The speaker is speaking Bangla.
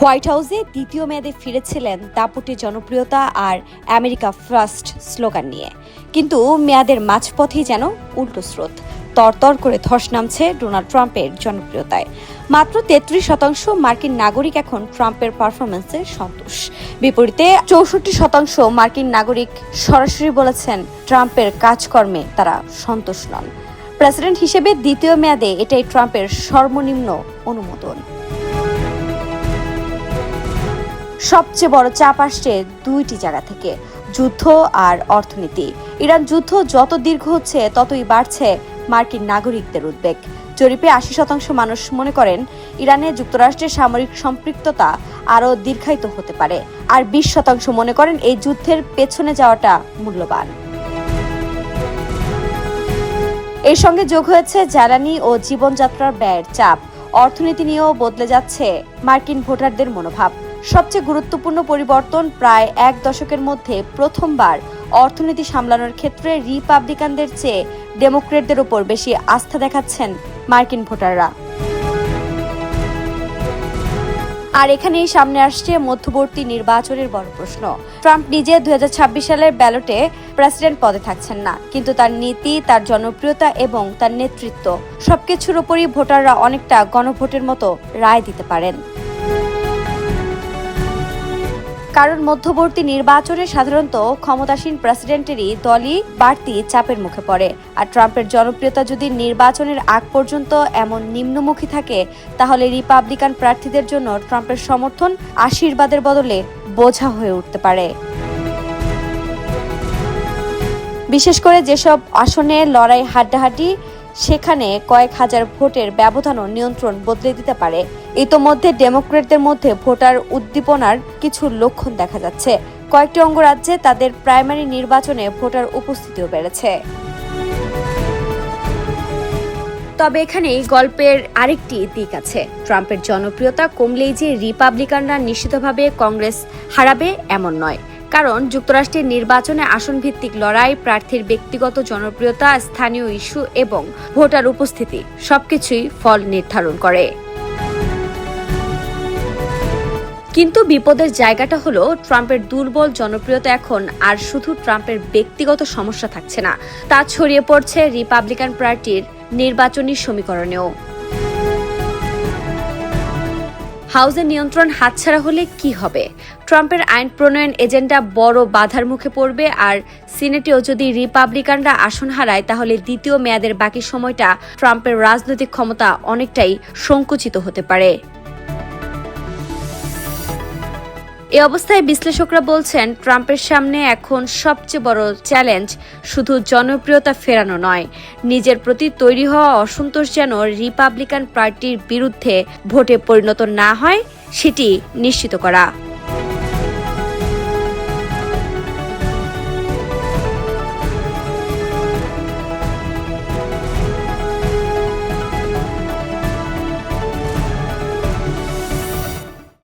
হোয়াইট হাউসে দ্বিতীয় মেয়াদে ফিরেছিলেন দাপুটে জনপ্রিয়তা আর আমেরিকা ফার্স্ট স্লোগান নিয়ে, কিন্তু মেয়াদের মাঝপথেই যেন উল্টো স্রোত। তরতর করে ধস নামছে ডোনাল্ড ট্রাম্পের জনপ্রিয়তায়। মাত্র 33% মার্কিন নাগরিক এখন ট্রাম্পের পারফরমেন্সে সন্তোষ। বিপরীতে 64% মার্কিন নাগরিক সরাসরি বলেছেন ট্রাম্পের কাজকর্মে তারা সন্তোষ নন। প্রেসিডেন্ট হিসেবে দ্বিতীয় মেয়াদে এটাই ট্রাম্পের সর্বনিম্ন অনুমোদন। সবচেয়ে বড় চাপ আসছে দুইটি জায়গা থেকে, যুদ্ধ আর অর্থনীতি। ইরান যুদ্ধ যত দীর্ঘ হচ্ছে ততই বাড়ছে মার্কিন নাগরিকদের উদ্বেগ। জরিপে 80% মানুষ মনে করেন ইরানে যুক্তরাষ্ট্রের সামরিক সম্পৃক্ততা আরও দীর্ঘায়িত হতে পারে, আর 20% মনে করেন এই যুদ্ধের পেছনে যাওয়াটা মূল্যবান। এর সঙ্গে যোগ হয়েছে জ্বালানি ও জীবনযাত্রার ব্যয়ের চাপ। অর্থনীতি নিয়েও বদলে যাচ্ছে মার্কিন ভোটারদের মনোভাব। সবচেয়ে গুরুত্বপূর্ণ পরিবর্তন, প্রায় এক দশকের মধ্যে প্রথমবার অর্থনীতি সামলানোর ক্ষেত্রে রিপাবলিকানদের চেয়ে ডেমোক্রেটদের উপর বেশি আস্থা দেখাচ্ছেন মার্কিন ভোটাররা। আর এখানেই সামনে আসছে মধ্যবর্তী নির্বাচনের বড় প্রশ্ন। ট্রাম্প নিজে 2026 সালের ব্যালটে প্রেসিডেন্ট পদে থাকছেন না, কিন্তু তার নীতি, তার জনপ্রিয়তা এবং তার নেতৃত্ব সবকিছুর উপরই ভোটাররা অনেকটা গণভোটের মতো রায় দিতে পারেন। কারণ মধ্যবর্তী নির্বাচনে সাধারণত ক্ষমতাসীন প্রেসিডেন্টেরই দলই বাড়তি চাপের মুখে পড়ে। আর ট্রাম্পের জনপ্রিয়তা যদি নির্বাচনের আগ পর্যন্ত এমন নিম্নমুখী থাকে, তাহলে রিপাবলিকান প্রার্থীদের জন্য ট্রাম্পের সমর্থন আশীর্বাদের বদলে বোঝা হয়ে উঠতে পারে। বিশেষ করে যেসব আসনে লড়াই হাড্ডাহাড্ডি, সেখানে কয়েক হাজার ভোটের ব্যবধানও নিয়ন্ত্রণ বদলে দিতে পারে। ইতোমধ্যে ডেমোক্রেটদের মধ্যে ভোটার উদ্দীপনার কিছু লক্ষণ দেখা যাচ্ছে। কয়েকটি অঙ্গরাজ্যে তাদের প্রাইমারি নির্বাচনে ভোটার উপস্থিতিও বেড়েছে। তবে এখানেই গল্পের আরেকটি দিক আছে। ট্রাম্পের জনপ্রিয়তা কমলেই যে রিপাবলিকানরা নিশ্চিতভাবে কংগ্রেস হারাবে এমন নয়। কারণ যুক্তরাষ্ট্রের নির্বাচনে আসনভিত্তিক লড়াই, প্রার্থীর ব্যক্তিগত জনপ্রিয়তা, স্থানীয় ইস্যু এবং ভোটার উপস্থিতি সবকিছুই ফল নির্ধারণ করে। কিন্তু বিপদের জায়গাটা হলো, ট্রাম্পের দুর্বল জনপ্রিয়তা এখন আর শুধু ট্রাম্পের ব্যক্তিগত সমস্যা থাকছে না, তা ছড়িয়ে পড়ছে রিপাবলিকান পার্টির নির্বাচনী সমীকরণেও। হাউসের নিয়ন্ত্রণ হাতছাড়া হলে কি হবে? ট্রাম্পের আইন প্রণয়ন এজেন্ডা বড় বাধার মুখে পড়বে, আর সিনেটেও যদি রিপাবলিকানরা আসন হারায়, তাহলে দ্বিতীয় মেয়াদের বাকি সময়টা ট্রাম্পের রাজনৈতিক ক্ষমতা অনেকটাই সংকুচিত হতে পারে। এ অবস্থায় বিশ্লেষকরা বলছেন, ট্রাম্পের সামনে এখন সবচেয়ে বড় চ্যালেঞ্জ শুধু জনপ্রিয়তা ফেরানো নয়, নিজের প্রতি তৈরি হওয়া অসন্তোষ যেন রিপাবলিকান পার্টির বিরুদ্ধে ভোটে পরিণত না হয় সেটি নিশ্চিত করা।